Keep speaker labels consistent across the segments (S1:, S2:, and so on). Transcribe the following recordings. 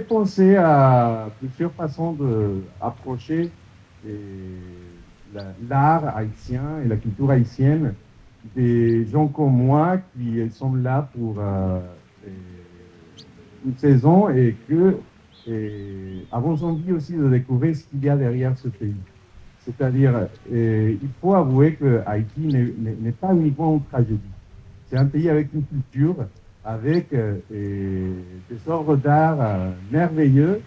S1: pensé à plusieurs façons d'approcher l'art haïtien et la culture haïtienne des gens comme moi qui sont là pour une saison et que avons envie aussi de découvrir ce qu'il y a derrière ce pays. C'est-à-dire, il faut avouer que Haïti n'est pas uniquement une tragédie. C'est un pays avec une culture, avec des œuvres d'art merveilleux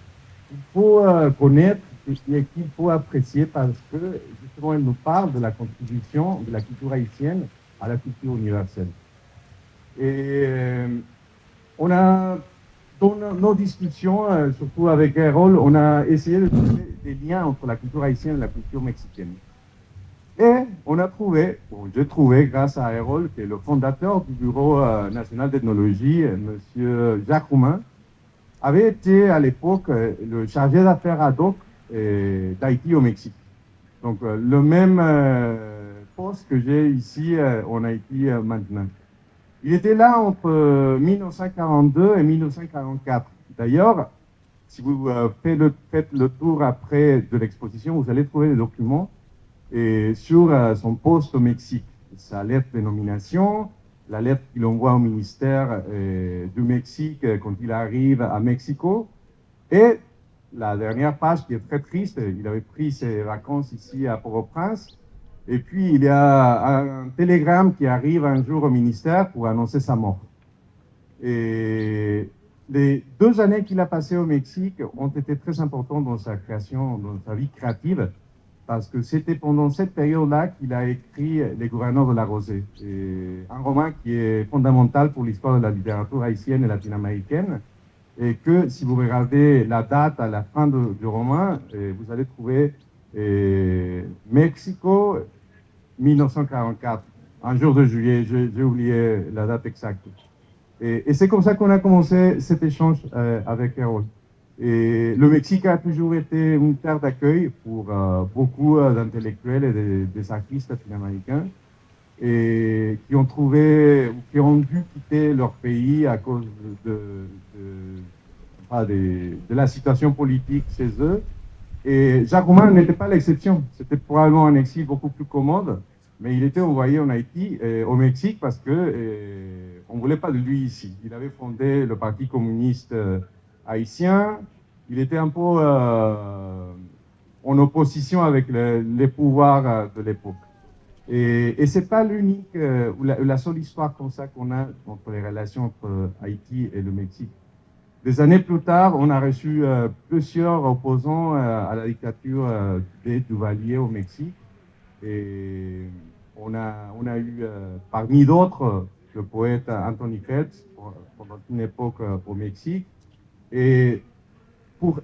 S1: qu'il faut connaître et qu'il faut apprécier parce que, justement, elle nous parle de la contribution de la culture haïtienne à la culture universelle. Et on a, dans nos discussions, surtout avec Errol, on a essayé de trouver des liens entre la culture haïtienne et la culture mexicaine. Et on a trouvé, bon, j'ai trouvé grâce à Errol, qui est le fondateur du Bureau national d'ethnologie, M. Jacques Roumain, avait été à l'époque le chargé d'affaires ad hoc d'Haïti au Mexique. Donc le même poste que j'ai ici en Haïti maintenant. Il était là entre 1942 et 1944. D'ailleurs, si vous faites le tour après de l'exposition, vous allez trouver des documents sur son poste au Mexique. Sa lettre de nomination, la lettre qu'il envoie au ministère du Mexique quand il arrive à Mexico. Et la dernière page qui est très triste, il avait pris ses vacances ici à Port-au-Prince. Et puis, il y a un télégramme qui arrive un jour au ministère pour annoncer sa mort. Et les 2 années qu'il a passées au Mexique ont été très importantes dans sa création, dans sa vie créative, parce que c'était pendant cette période-là qu'il a écrit Les gouverneurs de la Rosée, un roman qui est fondamental pour l'histoire de la littérature haïtienne et latino-américaine, et que si vous regardez la date à la fin du roman, vous allez trouver Mexico 1944, un jour de juillet, j'ai oublié la date exacte. Et c'est comme ça qu'on a commencé cet échange avec Errol. Et le Mexique a toujours été une terre d'accueil pour beaucoup d'intellectuels et des artistes latino-américains et qui ont trouvé, ou qui ont dû quitter leur pays à cause de la situation politique chez eux. Et Jacques Roumain n'était pas l'exception. C'était probablement un exil beaucoup plus commode, mais il était envoyé en Haïti, au Mexique, parce que on ne voulait pas de lui ici. Il avait fondé le Parti communiste haïtien. Il était un peu en opposition avec les pouvoirs de l'époque. Et ce n'est pas l'unique ou la seule histoire comme ça qu'on a entre les relations entre Haïti et le Mexique. Des années plus tard, on a reçu plusieurs opposants à la dictature des Duvalier au Mexique. Et on a eu, parmi d'autres, le poète Anthony Feltz, pendant une époque au Mexique. Et pour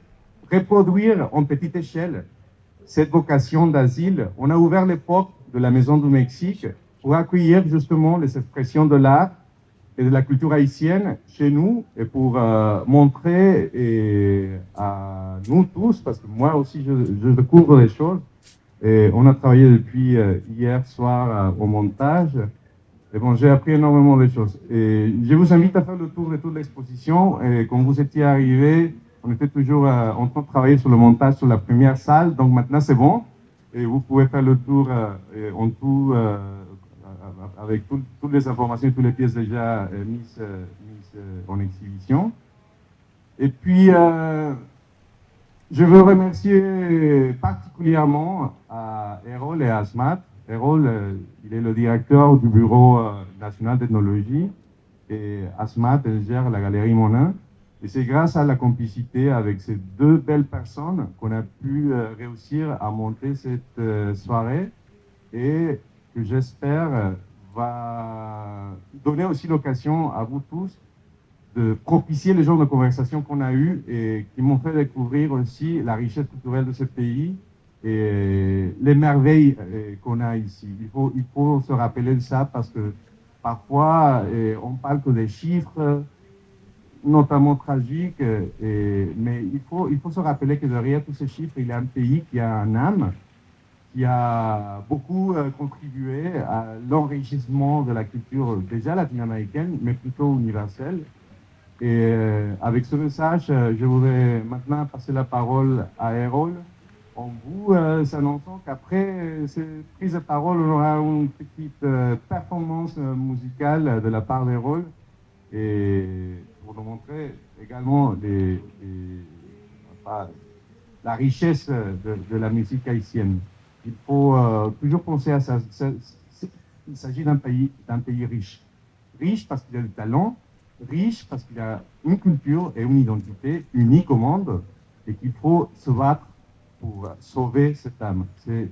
S1: reproduire en petite échelle cette vocation d'asile, on a ouvert les portes de la Maison du Mexique pour accueillir justement les expressions de l'art et de la culture haïtienne chez nous et pour montrer à nous tous, parce que moi aussi je découvre des choses, et on a travaillé depuis hier soir au montage, et bon, j'ai appris énormément de choses. Et je vous invite à faire le tour de toute l'exposition, et quand vous étiez arrivés, on était toujours en train de travailler sur le montage sur la première salle, donc maintenant c'est bon, et vous pouvez faire le tour en tout, avec toutes les informations, toutes les pièces déjà mises en exhibition. Et puis, je veux remercier particulièrement à Errol et à Asmat. Errol, il est le directeur du Bureau national d'ethnologie et Asmat, elle gère la Galerie Monin. Et c'est grâce à la complicité avec ces 2 belles personnes qu'on a pu réussir à monter cette soirée et que j'espère va donner aussi l'occasion à vous tous de propicier les genres de conversations qu'on a eues et qui m'ont fait découvrir aussi la richesse culturelle de ce pays et les merveilles qu'on a ici. Il faut se rappeler de ça parce que parfois on parle que des chiffres, notamment tragiques, mais il faut se rappeler que derrière tous ces chiffres, il y a un pays qui a un âme, qui a beaucoup contribué à l'enrichissement de la culture déjà latino-américaine, mais plutôt universelle. Et avec ce message, je voudrais maintenant passer la parole à Erol. En vous s'annonçant qu'après cette prise de parole, on aura une petite performance musicale de la part d'Erol. Et pour nous montrer également la richesse de la musique haïtienne. Il faut toujours penser à ça. Il s'agit d'un pays riche. Riche parce qu'il a du talent, riche parce qu'il a une culture et une identité unique au monde et qu'il faut se battre pour sauver cette âme. C'est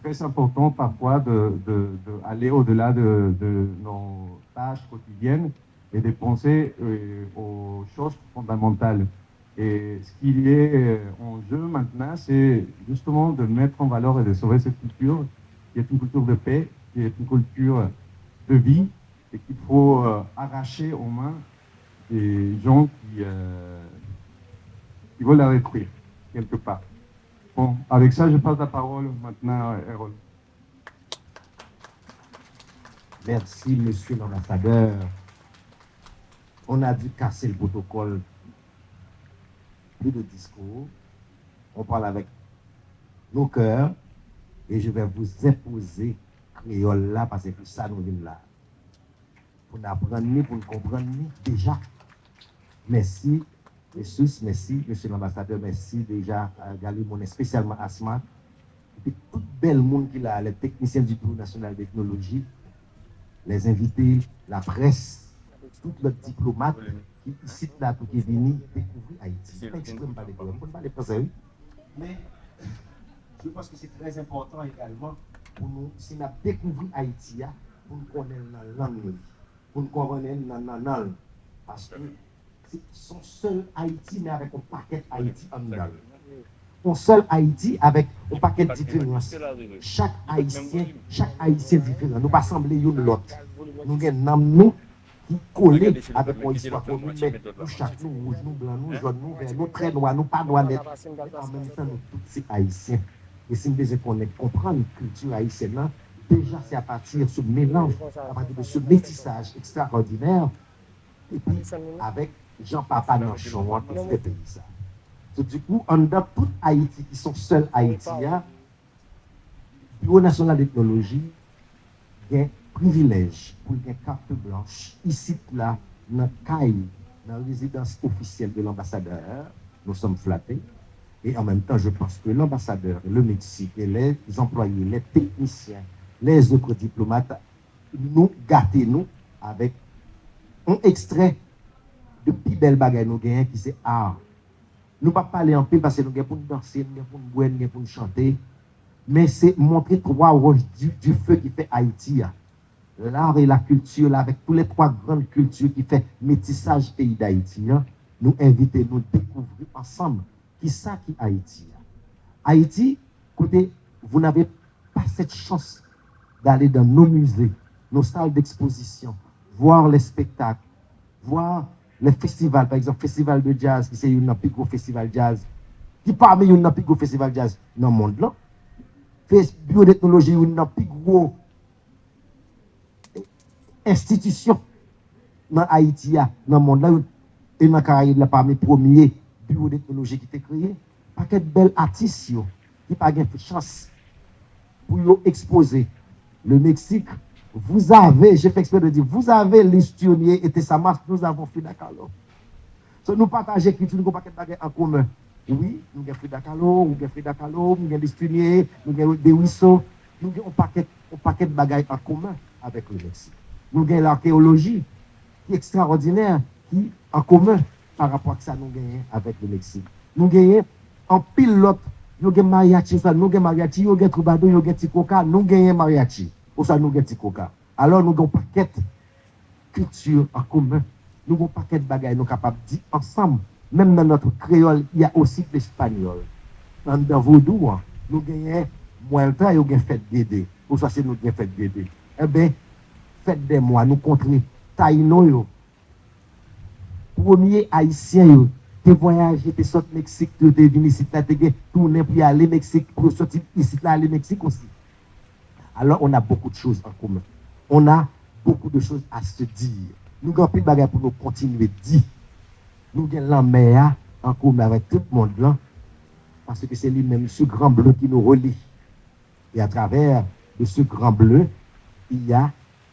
S1: très important parfois d'aller au-delà de nos tâches quotidiennes et de penser aux choses fondamentales. Et ce qui est en jeu maintenant, c'est justement de mettre en valeur et de sauver cette culture, qui est une culture de paix, qui est une culture de vie, et qu'il faut arracher aux mains des gens qui veulent la détruire, quelque part. Bon, avec ça, je passe la parole maintenant à Erol.
S2: Merci, monsieur l'ambassadeur. On a dû casser le protocole. Plus de discours. On parle avec nos cœurs et je vais vous imposer créole là parce que ça nous vient là. Pour nous apprendre, pour nous comprendre déjà. Merci, merci, monsieur l'ambassadeur, merci déjà à Galimon, spécialement Asma, et tout bel monde qui a, les techniciens du Bureau national de technologie, les invités, la presse, tous les diplomates qui ici là tout qui est venu découvrir Haïti. Pas extrêmement pas de on ne peut pas les français, mais je pense que c'est très important également pour nous, si nous découvrir Haïti, pour nous connaître la langue, pour nous connaître la langue, parce que c'est son seul Haïti, mais avec un paquet Haïti en dedans. Un seul Haïti avec un paquet de différences. Chaque Haïtien différent. Nous pas sembler l'un l'autre. Nous avons nous qui collent avec une histoire qu'on nous met, nous chaque nous rouge, nous blanc, nous jaune, nous vert, nous très noirs, nous pas noirs net. En même temps, nous tous ces Haïtiens. Et si nous devons comprendre la culture haïtienne, déjà c'est à partir de ce mélange, à partir de ce métissage extraordinaire, et puis avec Jean-Papa Nanchon, qui fait pays ça. Du coup, on a tout Haïti qui sont seuls Haïtiens, le Bureau national de technologie, il y a un privilège pour une carte blanche, ici, là, dans la résidence officielle de l'ambassadeur. Nous sommes flattés. Et en même temps, je pense que l'ambassadeur, le Mexique, et les employés, les techniciens, les autres diplomates, nous gâtons nous avec un extrait de plus belle bagaille nous gagnons qui c'est art. Nous ne pas parler en paix parce que nous gagnons pour nous danser, nous gagnons pour nous boire, nous gagnons pour nous chanter. Mais c'est montrer trois roches du feu qui fait Haïti. L'art et la culture, là, avec tous les trois grandes cultures qui fait métissage pays d'Haïti. Nous inviter, nous découvrir ensemble qui ça qui Haïti. Haïti, écoutez, vous n'avez pas cette chance d'aller dans nos musées, nos salles d'exposition, voir les spectacles, voir les festivals, par exemple, festival de jazz, qui c'est un plus gros festival jazz, qui parmi un plus gros festival jazz dans le monde là. Bureau de technologie, une plus gros institution dans Haïti, dans le monde là, et dans Caraïbes, là, parmi les premiers bureaux de technologie qui étaient créés, pas de belles artistes qui n'ont pas de chance pour exposer. Le Mexique, vous avez, j'ai fait exprès de dire, vous avez l'historier et Tessamas, nous avons Frida Kahlo. So, nous partageons culture, nous avons pas de en commun. Oui, nous avons Frida Kahlo, nous avons l'historier, nous avons des ruisseaux, nous avons un paquet de bagages en commun avec le Mexique. Nous avons l'archéologie qui est extraordinaire, qui est en commun par rapport à ça nous gagnons avec le Mexique. Nous gagnons en pilote, nous avons mariachi, nous avons mariachi, nous avons troubadour, nous avons tikoka, nous gagnons mariachi. Ou ça nous avons tikoka. Alors nous avons un paquet de culture en commun. Nous avons un paquet de bagages nous sommes capables de dire ensemble. Même dans notre créole, il y a aussi l'espagnol. Dans Vaudou, nous gagnons moins de temps et nous avons fait Dédé. Ou ça c'est nous avons fait Dédé. Eh bien, faites des mois, nous contrôlons Taïno. Premier haïtien, tu voyagé, tu sorti Mexique, tu es venu ici, tu es tourné pour aller au Mexique, pour sortir ici, là, aller au Mexique aussi. Alors, on a beaucoup de choses en commun. On a beaucoup de choses à se dire. Nous avons plus de bagages pour nous continuer à dire. Nous avons la mer en commun avec tout le monde là, parce que c'est lui-même ce grand bleu qui nous relie. Et à travers de ce grand bleu, il y a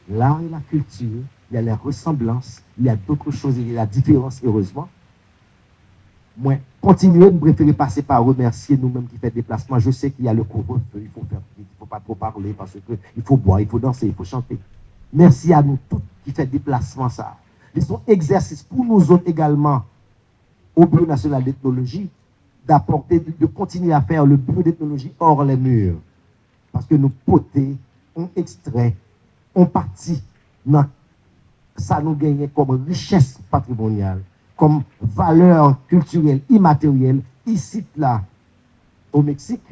S2: l'art et la culture, il y a les ressemblances, il y a d'autres choses, il y a la différence, heureusement. Moi, continuer, je préfère passer par remercier nous-mêmes qui fait des déplacements. Je sais qu'il y a le couvre-feu, il faut faire vite, il ne faut pas trop parler parce qu'il faut boire, il faut danser, il faut chanter. Merci à nous tous qui fait des déplacements, ça. Ils sont exercices pour nous autres également, au Bureau national d'ethnologie, d'apporter, de continuer à faire le Bureau d'ethnologie hors les murs. Parce que nous potés, on extrait, on partit dans ça nous gagne comme richesse patrimoniale, comme valeur culturelle immatérielle, ici, là, au Mexique,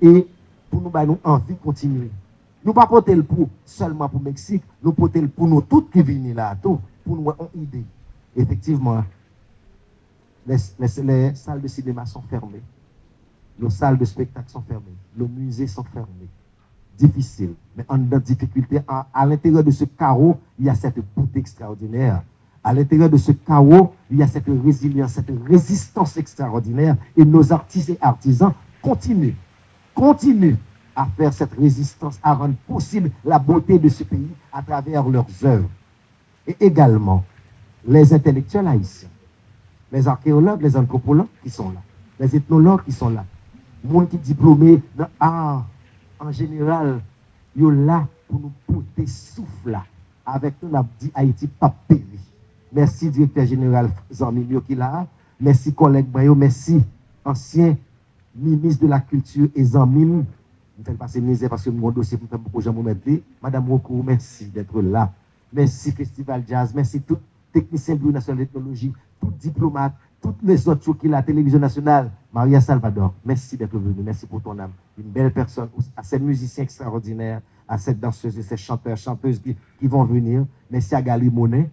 S2: et pour nous, nous envie de continuer. Nous ne pas porter le pour seulement pour le Mexique, nous porter le pour nous tous qui viennent là, tout, pour nous avoir une idée. Effectivement, les salles de cinéma sont fermées, nos salles de spectacle sont fermées, nos musées sont fermés. Difficile, mais en difficulté, à l'intérieur de ce chaos, il y a cette beauté extraordinaire. À l'intérieur de ce chaos, il y a cette résilience, cette résistance extraordinaire. Et nos artistes et artisans continuent à faire cette résistance, à rendre possible la beauté de ce pays à travers leurs œuvres. Et également, les intellectuels haïtiens, les archéologues, les anthropologues qui sont là, les ethnologues qui sont là, les gens qui sont diplômés dans l'art, en général, ils sont là pour nous porter souffle là. Avec nous, on a dit Haïti pas péri. Merci, directeur général Zanmimio qui est là. Merci, collègue Bayo. Merci, ancien ministre de la Culture et Zanmim. Je vais passer misère parce que mon dossier pour faire beaucoup de gens. Madame Roko, merci d'être là. Merci, Festival Jazz. Merci, tout technicien du Bureau national d'ethnologie, tout diplomate, toutes les autres qui la télévision nationale. Maria Salvador, merci d'être venu, merci pour ton âme. Une belle personne, à ces musiciens extraordinaires, à ces danseuses et ces chanteurs, chanteuses qui vont venir. Merci à Gali Monet,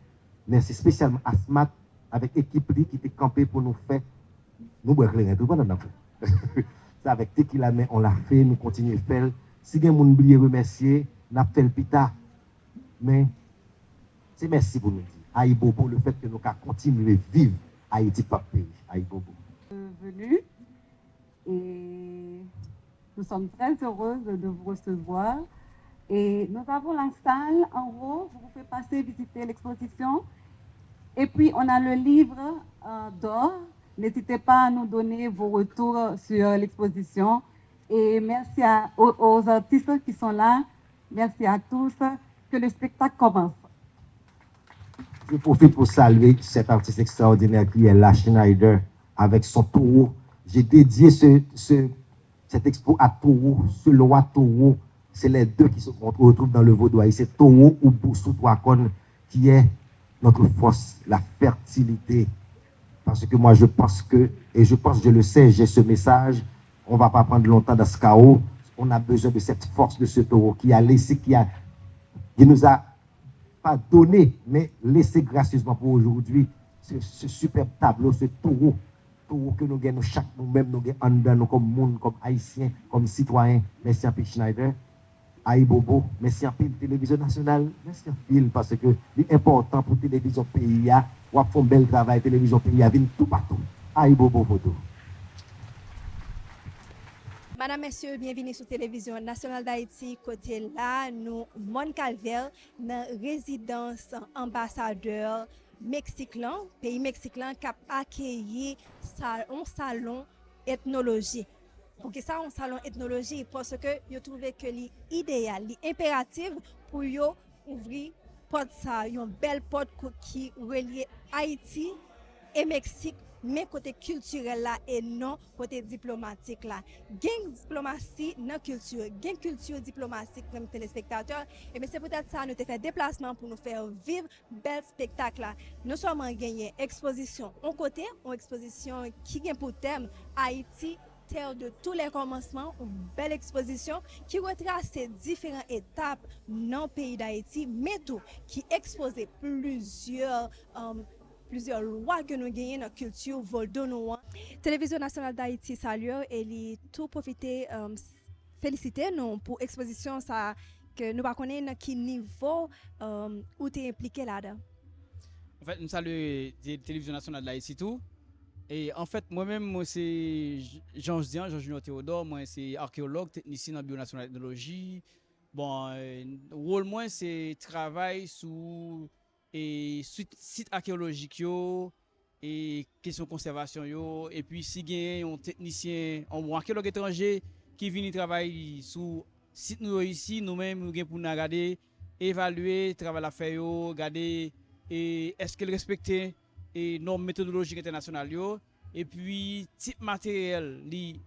S2: merci spécialement à Smat, avec l'équipe qui était campée pour nous faire. Nous, tout le monde ça avec Tequila, mais on l'a fait, nous continuons à faire. Si vous avez oublié remercier, nous avons fait le pita. Mais c'est merci pour nous dire. Aïe Bobo, le fait que nous avons continué à vivre Haïti pas pays. Aïe Bobo.
S3: Venu et nous sommes très heureuses de vous recevoir. Et nous avons la salle en haut, vous pouvez passer visiter l'exposition. Et puis on a le livre d'or. N'hésitez pas à nous donner vos retours sur l'exposition. Et merci aux artistes qui sont là. Merci à tous. Que le spectacle commence.
S2: Je profite pour saluer cet artiste extraordinaire qui est La Schneider avec son taureau. J'ai dédié cette expo à taureau, ce loi taureau. C'est les deux qui se retrouvent dans le Vaudois. C'est taureau ou Boussou Touakon qui est notre force, la fertilité. Parce que moi je pense que, et je pense, je le sais, j'ai ce message, on ne va pas prendre longtemps dans ce chaos. On a besoin de cette force de ce taureau qui a laissé, qui nous a pas donné, mais laissé gracieusement pour aujourd'hui ce superbe tableau, ce taureau que nous gagnons chaque nous-mêmes, nous gagnons comme monde, comme haïtiens, comme citoyens. Merci à P. Schneider, Aïe Bobo, merci à P. Télévision Nationale, merci à P. parce que c'est important pour Télévision Pays, on a fait un bel travail, Télévision Pays, vient tout partout. Aïe Bobo photo.
S4: Madame, Messieurs, bienvenue sur Télévision Nationale d'Haïti. Côté là, nous, Mon Calvaire, dans résidence ambassadeur mexicain, pays mexicain, qui a accueilli un salon ethnologie. Pour que ça, un salon ethnologie, parce que je trouvais que l'idéal, l'impératif pour ouvrir porte ça, une belle porte qui relie Haïti et Mexique. Mais côté culturel là et non côté diplomatique là. Gain diplomatie dans culture, gain culture diplomatique comme téléspectateurs. Et bien c'est peut-être ça nous te fait déplacement pour nous faire vivre bel spectacle là. Nous sommes en gagné exposition. On côté, une exposition qui gagne pour thème Haïti, terre de tous les commencements, une belle exposition qui retrace ces différentes étapes dans le pays d'Haïti, mais tout qui expose plusieurs lois que nous gagnons dans la culture voldonnois. Télévision nationale d'Haïti salue et tout profiter féliciter nous pour l'exposition ça que nous pas connaître qui niveau où tu es impliqué là-dedans.
S5: En fait, nous saluons la télévision nationale de l'Haïti tout. Et en fait, moi-même, moi, c'est Jean-Junior Théodore, moi, c'est archéologue, technicien en bionationale technologie. Bon, rôle moi, c'est travail sur et site archéologique yo, et question conservation yo, et puis si gagne un technicien, un archéologue étranger qui vient travailler sur site nous ici, nous-mêmes nous gagne pour nous regarder, évaluer travail à faire yo, regarder et est-ce qu'elle respecte et normes méthodologiques internationales yo, et puis type matériel li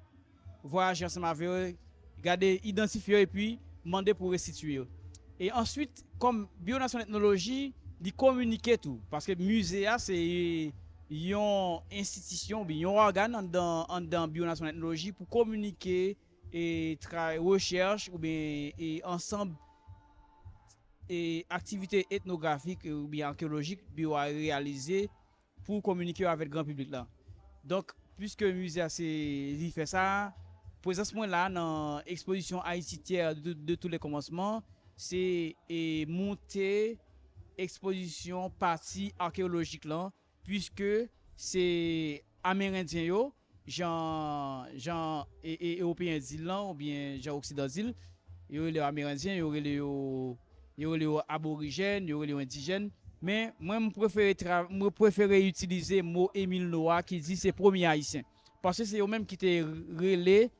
S5: voyager ensemble avec eux, regarder identifier et puis demander pour restituer. Et ensuite comme bionationale technologie di communiquer tout parce que musée c'est une institution bien un organe dans bionationale technologie pour communiquer et recherche ou bien et ensemble et activités ethnographiques ou bien archéologiques bio réaliser pour communiquer avec le grand public là. Donc puisque le musée il fait ça, présentement là dans exposition haïtienne de tous les commencements, c'est monter exposition partie archéologique là, puisque c'est amérindien yo, Jean et européen d'île là ou bien Jean occident d'île, yo les amérindiens, yo les aborigènes, yo les indigènes, mais moi je préfère utiliser le mot Émile Noah qui dit c'est premier haïtien parce que c'est eux même qui te relé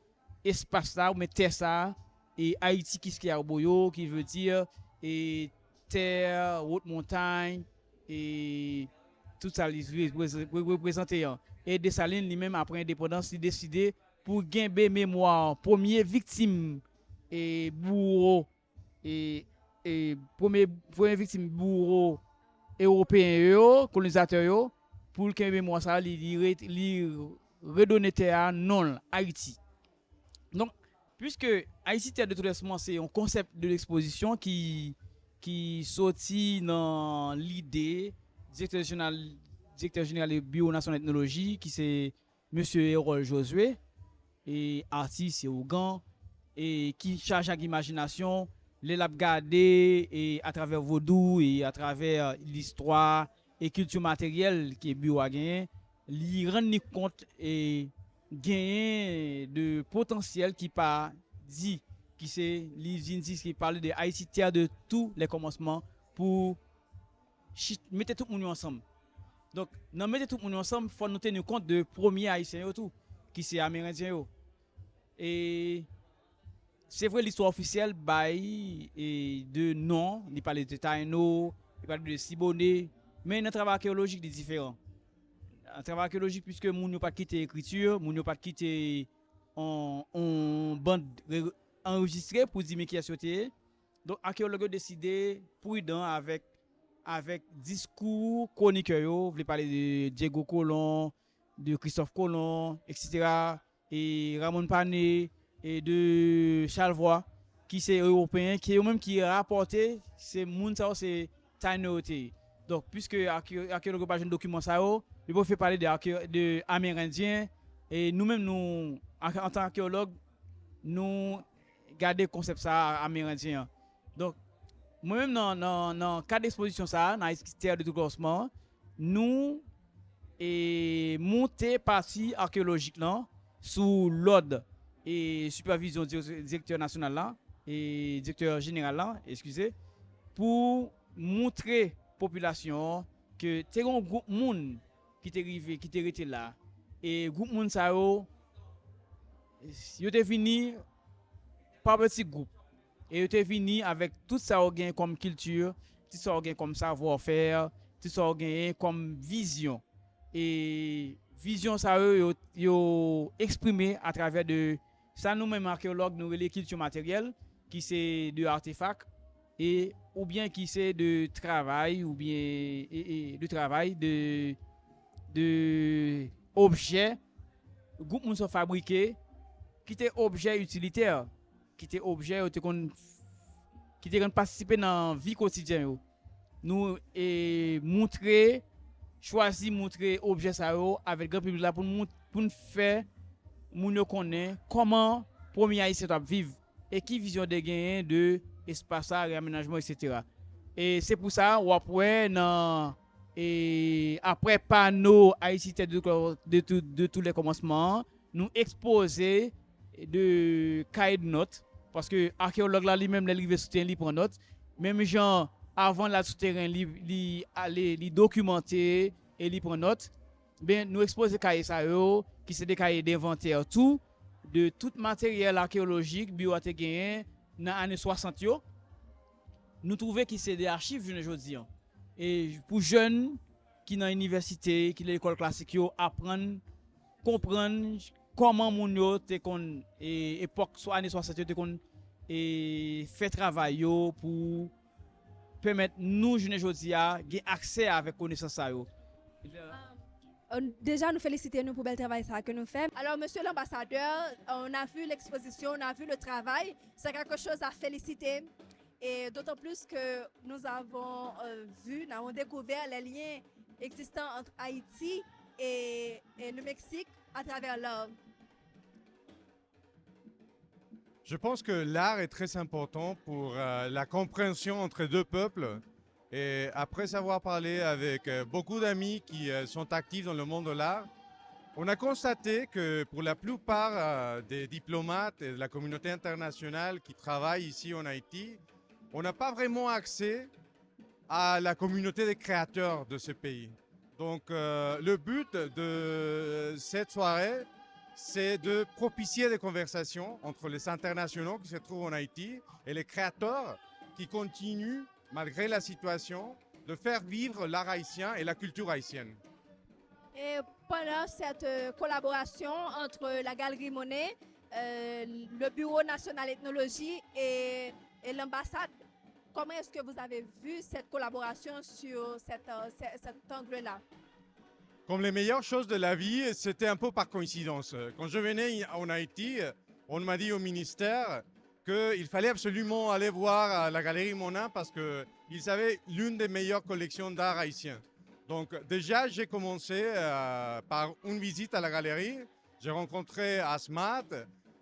S5: espace là ou mais terre ça et Haïti qui a boyo qui veut dire et terre, haute montagne et tout ça les représenter. Et Dessalines lui-même après indépendance il décidé pour gagner mémoire premier victime et bourreau et premier victime bourreau européen colonisateur pour gagner mémoire ça li redonner terre non Haïti. Donc puisque Haïti terre de traitement c'est un concept de l'exposition qui sorti dans l'idée directeur général de bionationale technologie qui c'est monsieur Erol Josué et artiste et Ougan et qui charge avec imagination les l'a garder et à travers vaudou et à travers l'histoire et culture matérielle qui est bio à gagner li rendre compte et gagner de potentiel qui pas dit qui c'est l'usine qui parle de Haïti terre de tous les commencements pour mettre tout le monde ensemble. Donc, dans mettre tout le monde ensemble, il faut nous tenir compte de premier haïtien tout qui c'est amérindien. Et c'est vrai l'histoire officielle bail et de nom, il parle de Taino, il parle de Siboney, mais un travail archéologique est différent. Un travail archéologique puisque moun yo pas quitter écriture, moun yo pas quitter en bande enregistré pour dire qui a sauté. Donc archéologue a décidé prudent avec discours chroniqueur yo, voulait parler de Diego Colon, de Christophe Colomb, etc. et Ramon Pané et de Charles Voix qui c'est européen qui eux même qui rapporté c'est moun ça c'est Tainoté. Donc puisque archéologue pas un document ça il faut faire parler de amérindiens et nous-mêmes nous en tant qu'archéologue nous garder concept ça amérindien. Donc moi-même dans cadre d'exposition ça dans l'histoire de tout classement nous et monter partie archéologique là sous l'ordre et supervision directeur national là et directeur général là excusez pour montrer population que c'est un groupe monde qui t'est arrivé qui t'est resté là et groupe monde ça yo t'est fini par petit groupe et t'est fini avec tout ça gain comme culture tout ça gain comme savoir-faire tout ça gain comme vision et vision ça yo exprimé à travers de ça nous même archéologues nous relais culture matérielle qui c'est de artefacts et ou bien qui c'est de travail ou bien de travail de objets groupe moun sont fabriqués qui étaient objets utilitaires qui étaient objets qui étaient participer dans vie quotidienne nous et montrer objet ça avec grand public là pour nous faire moun connaît comment premier haïtien doit vivre et qui vision de gain de espace réaménagement etc. Et c'est pour ça ou après dans et après panneau Haïti tête de tous les commencements, nous exposer de cahier de notes parce que archéologue là lui-même les souterrain li prend note, même gens avant la souterrain li aller li documenter et li prend note. Ben nous exposer cahier ça yo qui c'est des cahiers d'inventaire tout de tout matériel archéologique bio a gagné dans années 60 yo. Nous trouvons que c'est des archives je dis. Et pour jeunes qui dans l'université, qui dans l'école classique yo apprendre comprendre comment moun yo te kon époque soit années 60 te kon et fait travail yo pour permettre nous jeunes jodi a gain accès avec connaissance ça yo.
S4: Déjà, nous félicitons nous pour le travail ça que nous faisons. Alors, monsieur l'ambassadeur, on a vu l'exposition, on a vu le travail. C'est quelque chose à féliciter. Et d'autant plus que nous avons nous avons découvert les liens existants entre Haïti et le Mexique à travers l'art.
S6: Je pense que l'art est très important pour la compréhension entre deux peuples. Et après avoir parlé avec beaucoup d'amis qui sont actifs dans le monde de l'art, on a constaté que pour la plupart des diplomates et de la communauté internationale qui travaillent ici en Haïti, on n'a pas vraiment accès à la communauté des créateurs de ce pays. Donc le but de cette soirée, c'est de propicier des conversations entre les internationaux qui se trouvent en Haïti et les créateurs qui continuent, malgré la situation, de faire vivre l'art haïtien et la culture haïtienne.
S4: Et pendant cette collaboration entre la Galerie Monet, le Bureau national d'ethnologie et l'ambassade, comment est-ce que vous avez vu cette collaboration sur cet angle-là?
S6: Comme les meilleures choses de la vie, c'était un peu par coïncidence. Quand je venais en Haïti, on m'a dit au ministère qu'il fallait absolument aller voir la Galerie Monet parce qu'ils avaient l'une des meilleures collections d'art haïtien. Donc déjà, j'ai commencé par une visite à la galerie. J'ai rencontré Asmat.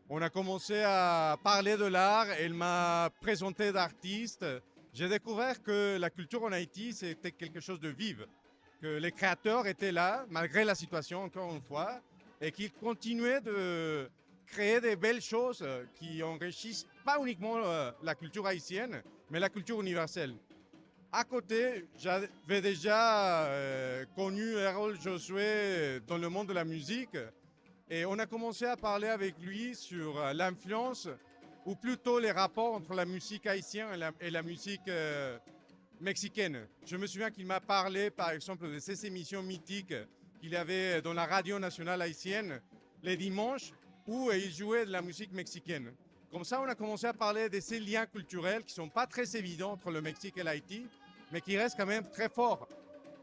S6: On a commencé à parler de l'art. Elle m'a présenté d'artistes. J'ai découvert que la culture en Haïti, c'était quelque chose de vif. Que les créateurs étaient là, malgré la situation, encore une fois, et qu'ils continuaient de créer des belles choses qui enrichissent pas uniquement la culture haïtienne, mais la culture universelle. À côté, j'avais déjà connu Harold Josué dans le monde de la musique et on a commencé à parler avec lui sur l'influence ou plutôt les rapports entre la musique haïtienne et la musique mexicaine. Je me souviens qu'il m'a parlé par exemple de ces émissions mythiques qu'il y avait dans la radio nationale haïtienne les dimanches où il jouait de la musique mexicaine. Comme ça, on a commencé à parler de ces liens culturels qui ne sont pas très évidents entre le Mexique et l'Haïti, mais qui restent quand même très forts.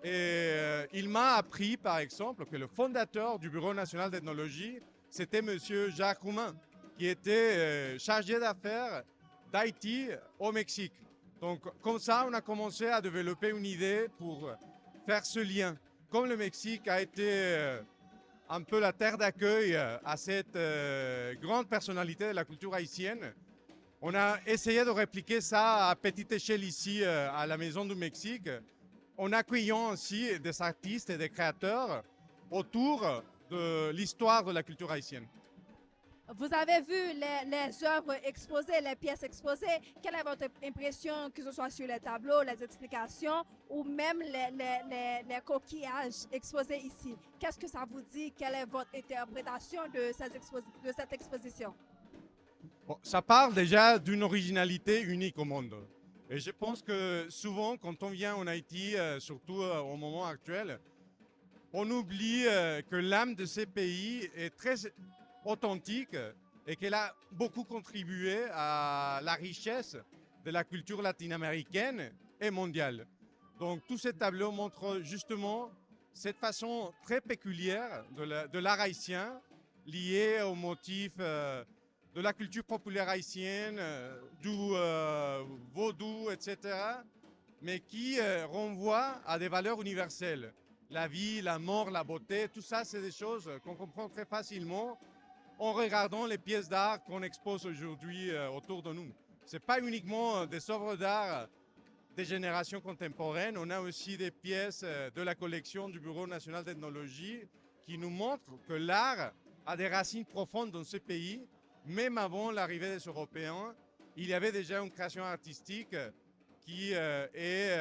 S6: Et il m'a appris, par exemple, que le fondateur du Bureau national d'ethnologie, c'était M. Jacques Roumain, qui était chargé d'affaires d'Haïti au Mexique. Donc, comme ça, on a commencé à développer une idée pour faire ce lien. Comme le Mexique a été un peu la terre d'accueil à cette grande personnalité de la culture haïtienne, on a essayé de répliquer ça à petite échelle ici à la Maison du Mexique, en accueillant aussi des artistes et des créateurs autour de l'histoire de la culture haïtienne.
S4: Vous avez vu les œuvres exposées, les pièces exposées. Quelle est votre impression, que ce soit sur les tableaux, les explications ou même les coquillages exposés ici? Qu'est-ce que ça vous dit? Quelle est votre interprétation de cette exposition?
S6: Bon, ça parle déjà d'une originalité unique au monde. Et je pense que souvent, quand on vient en Haïti, surtout au moment actuel, on oublie que l'âme de ces pays est très authentique et qu'elle a beaucoup contribué à la richesse de la culture latino-américaine et mondiale. Donc tous ces tableaux montrent justement cette façon très péculière de l'art haïtien lié aux motifs de la culture populaire haïtienne, du vaudou, etc., mais qui renvoie à des valeurs universelles. La vie, la mort, la beauté, tout ça, c'est des choses qu'on comprend très facilement en regardant les pièces d'art qu'on expose aujourd'hui autour de nous. Ce n'est pas uniquement des œuvres d'art des générations contemporaines. On a aussi des pièces de la collection du Bureau national d'ethnologie qui nous montrent que l'art a des racines profondes dans ce pays. Même avant l'arrivée des Européens, il y avait déjà une création artistique qui est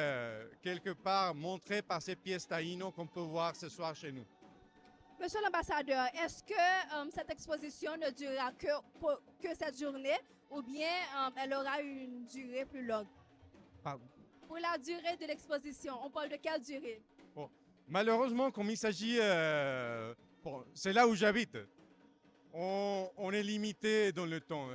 S6: quelque part montrée par ces pièces taïno qu'on peut voir ce soir chez nous.
S4: Monsieur l'ambassadeur, est-ce que cette exposition ne durera que cette journée ou bien elle aura une durée plus longue?
S6: Pardon.
S4: Pour la durée de l'exposition, on parle de quelle durée?
S6: Bon, malheureusement, comme il s'agit, c'est là où j'habite, on est limité dans le temps.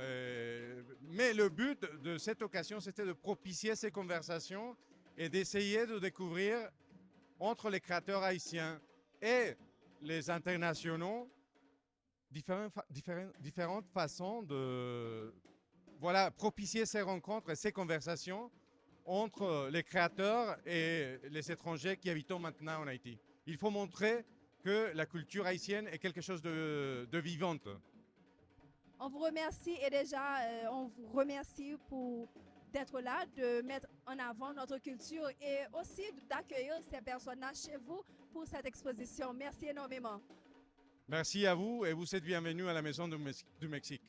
S6: Mais le but de cette occasion, c'était de propicier ces conversations et d'essayer de découvrir entre les créateurs haïtiens et les internationaux différentes façons de propicier ces rencontres et ces conversations entre les créateurs et les étrangers qui habitent maintenant en Haïti. Il faut montrer que la culture haïtienne est quelque chose de vivante.
S4: On vous remercie et déjà, on vous remercie d'être là, de mettre en avant notre culture et aussi d'accueillir ces personnages chez vous pour cette exposition. Merci énormément.
S6: Merci à vous et vous êtes bienvenus à la Maison du Mexique.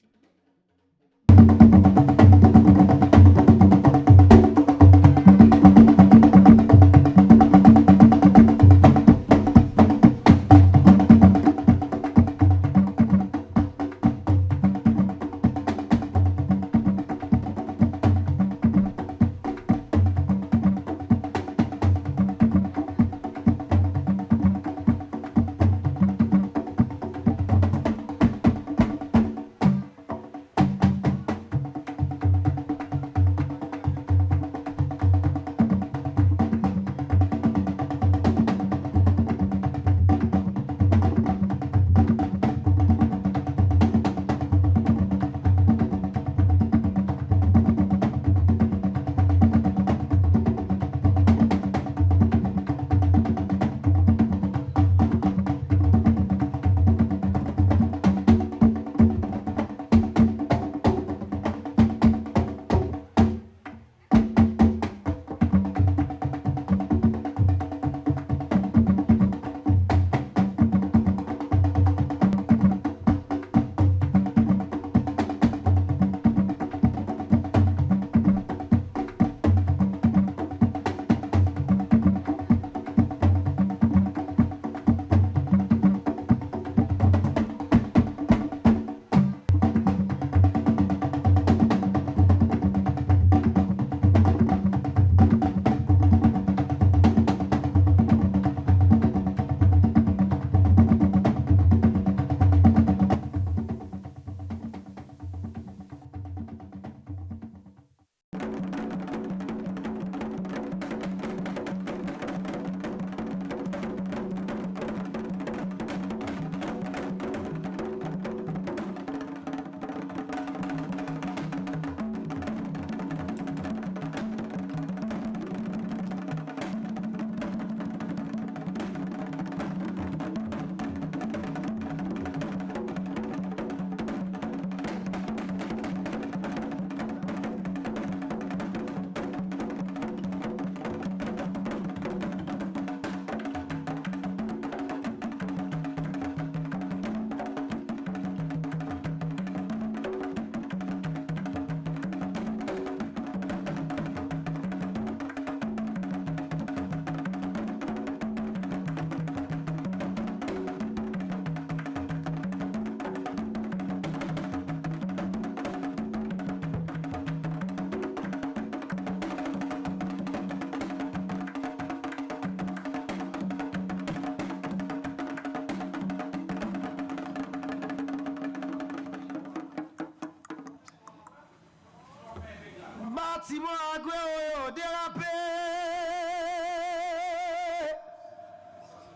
S7: Bâtiment agro dérapé.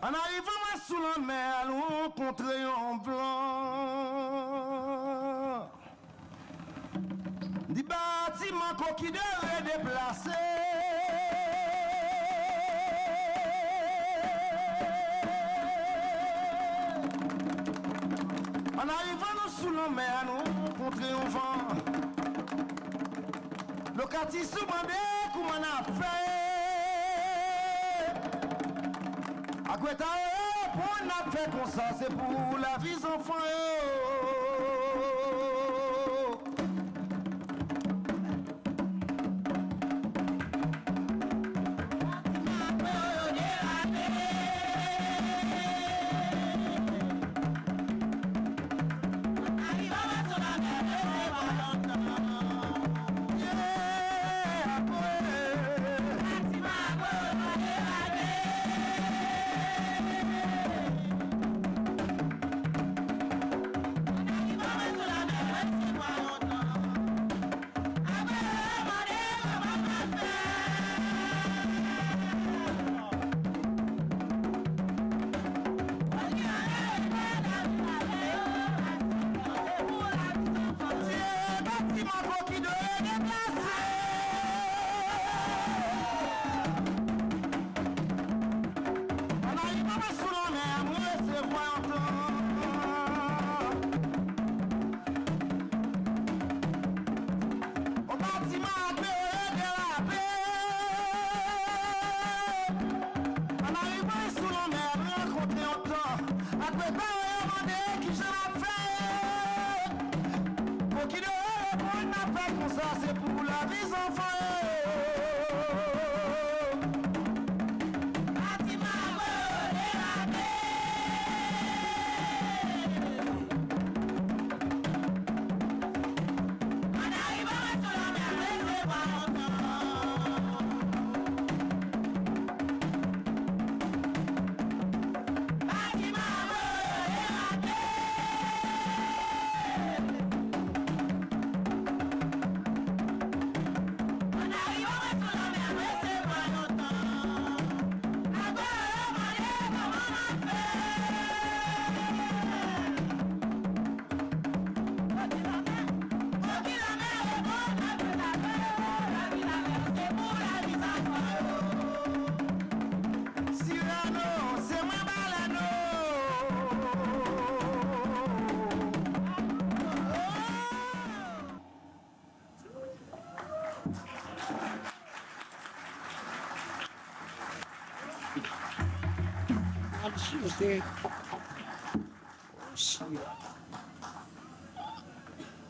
S7: En arrivant sous la mer, nous rencontrons un blanc. Des bâtiments qui devaient déplacer. En arrivant sous la mer, nous rencontrons un vent. Locati soumande comment on a fait. Akweta pour on a fait comme ça, c'est pour la vie enfants.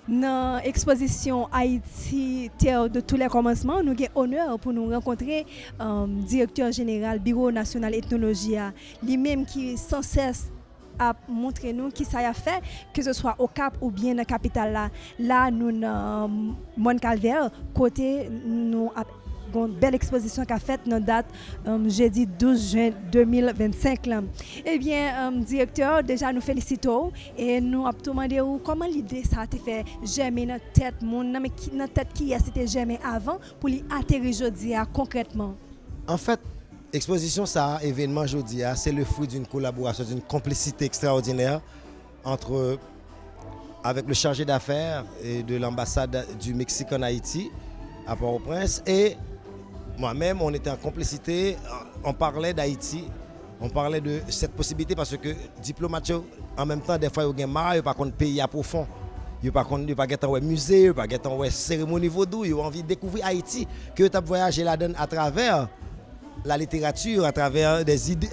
S4: Dans l'exposition Haïti, terre de tous les commencements, nous avons honneur pour nous rencontrer directeur général Bureau national ethnologie, lui-même qui sans cesse a montré nous qui ça a fait, que ce soit au Cap ou bien dans la capitale là. Là, nous dans Moncalvière, côté nous une belle exposition qu'a faite dans date jeudi 12 juin 2025 là. Eh bien directeur, déjà nous félicitons et nous avons demandé comment l'idée ça a été fait germer dans tête monde mais dans tête qui a c'était germer avant pour lui atterrir aujourd'hui concrètement.
S8: En fait, exposition ça événement aujourd'hui c'est le fruit d'une collaboration, d'une complicité extraordinaire avec le chargé d'affaires et de l'ambassade du Mexique en Haïti à Port-au-Prince et moi-même, on était en complicité, on parlait d'Haïti, on parlait de cette possibilité parce que diplomate, en même temps, des fois, ils ont marre, ils n'ont pas de pays à profond, ils n'ont pas de musée, ils n'ont pas de cérémonie vaudou, ils ont envie de découvrir Haïti, que ils ont voyagé là-dedans à travers la littérature, à travers des idées,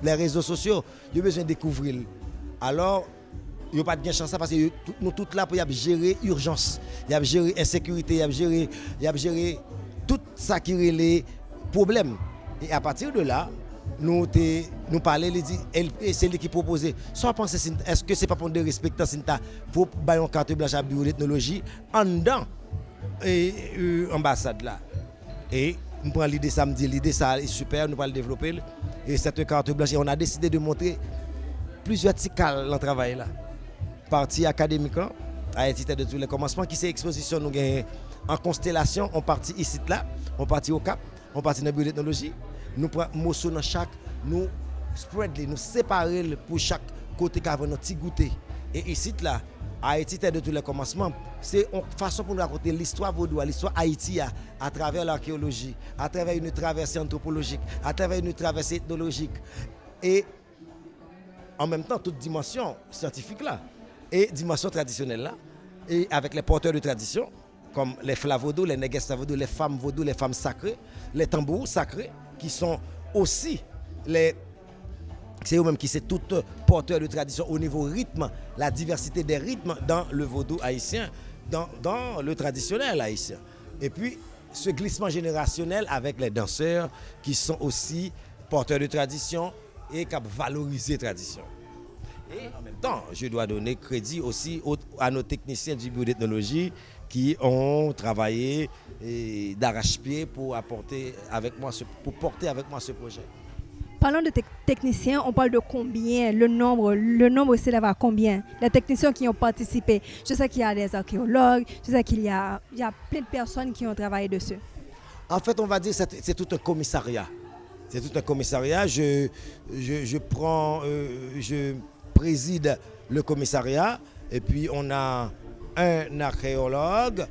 S8: les réseaux sociaux, ils ont besoin de découvrir. Alors, il n'y a pas de chance parce que nous tous là pour gérer l'urgence, gérer l'insécurité, gérer tout ça qui est les problèmes. Et à partir de là, nous parlons, c'est lui qui proposait. Soit penser, est-ce que ce n'est pas pour de respecter pour bailler une carte blanche à bureau d'ethnologie en dedans l'ambassade là. Et nous prenons l'idée samedi, l'idée ça est super, nous allons le développer. Et cette carte blanche, on a décidé de montrer plusieurs verticales dans le travail là. Partie académique, Haïti de tous les commencements, qui c'est exposition nous gagnons en constellation, on partit ici là, on partit au Cap, on partit dans le bureau d'ethnologie, nous prenons morceau dans chaque, nous spread nous séparer pour chaque côté qui a notre petit goûter. Et ici là, Haïti de tous les commencements, c'est une façon pour nous raconter l'histoire vaudoise, l'histoire Haïti à travers l'archéologie, à travers une traversée anthropologique, à travers une traversée ethnologique et en même temps toute dimension scientifique là. Et dimension traditionnelle là, et avec les porteurs de tradition, comme les flavoudous, les negestas vaudou, les femmes vaudou, les femmes sacrées, les tambours sacrés, qui sont aussi c'est eux-mêmes qui sont tous porteurs de tradition au niveau rythme, la diversité des rythmes dans le vaudou haïtien, dans le traditionnel haïtien. Et puis, ce glissement générationnel avec les danseurs qui sont aussi porteurs de tradition et qui valorisent la tradition. Et en même temps, je dois donner crédit aussi à nos techniciens du bureau d'ethnologie qui ont travaillé d'arrache-pied pour porter avec moi ce projet.
S4: Parlons de techniciens, on parle de combien, le nombre s'élève à combien? Les techniciens qui ont participé, je sais qu'il y a des archéologues, je sais qu'il y a plein de personnes qui ont travaillé dessus.
S8: En fait, on va dire que c'est tout un commissariat. C'est tout un commissariat. Je préside le commissariat et puis on a un archéologue,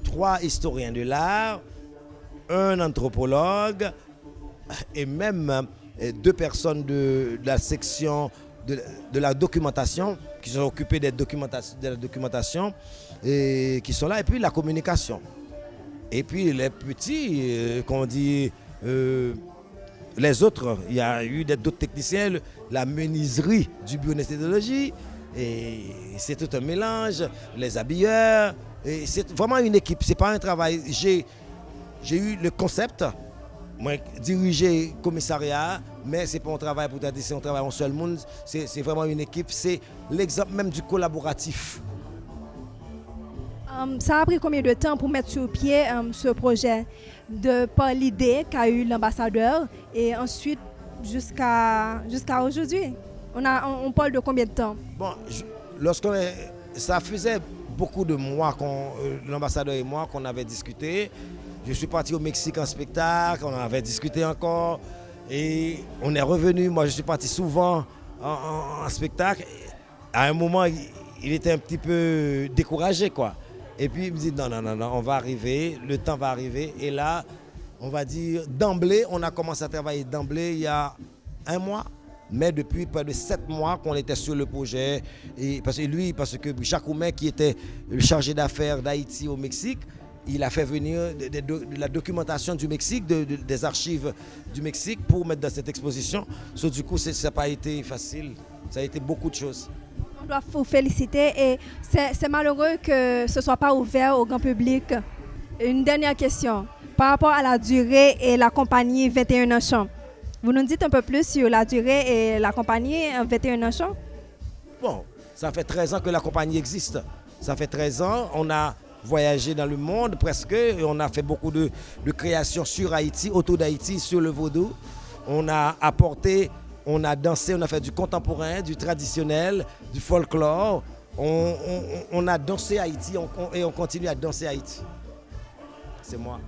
S8: 3 historiens de l'art, un anthropologue et même 2 personnes de la section de la documentation qui sont occupées de la documentation et qui sont là, et puis la communication. Et puis les petits, qu'on dit, les autres, il y a eu d'autres techniciens, la menuiserie du bureau d'ethnologie, et c'est tout un mélange, les habilleurs, et c'est vraiment une équipe, c'est pas un travail. J'ai eu le concept. Moi, diriger le commissariat, mais ce n'est pas un travail pour tradition, on travaille en seul monde, c'est vraiment une équipe, c'est l'exemple même du collaboratif.
S4: Ça a pris combien de temps pour mettre sur pied ce projet, par l'idée qu'a eu l'ambassadeur et ensuite jusqu'à aujourd'hui? On parle de combien de temps? Bon,
S8: ça faisait beaucoup de mois, l'ambassadeur et moi, qu'on avait discuté. Je suis parti au Mexique en spectacle, on en avait discuté encore et on est revenu. Moi, je suis parti souvent en spectacle. À un moment, il était un petit peu découragé, quoi. Et puis, il me dit non, on va arriver, le temps va arriver. Et là, on va dire d'emblée, on a commencé à travailler d'emblée il y a 1 mois. Mais depuis près de 7 mois qu'on était sur le projet. Et parce que Chakoumen, qui était le chargé d'affaires d'Haïti au Mexique, il a fait venir de la documentation du Mexique, des archives du Mexique pour mettre dans cette exposition. Du coup, ça n'a pas été facile. Ça a été beaucoup de choses.
S4: On doit vous féliciter et c'est malheureux que ce ne soit pas ouvert au grand public. Une dernière question. Par rapport à la durée et la compagnie 21 Enchants, vous nous dites un peu plus sur la durée et la compagnie 21 Enchants?
S8: Bon, ça fait 13 ans que la compagnie existe. Ça fait 13 ans, on a voyagé dans le monde presque, et on a fait beaucoup de créations sur Haïti, autour d'Haïti, sur le vaudou. On a apporté, on a dansé, on a fait du contemporain, du traditionnel, du folklore. On a dansé Haïti et on continue à danser Haïti. C'est moi.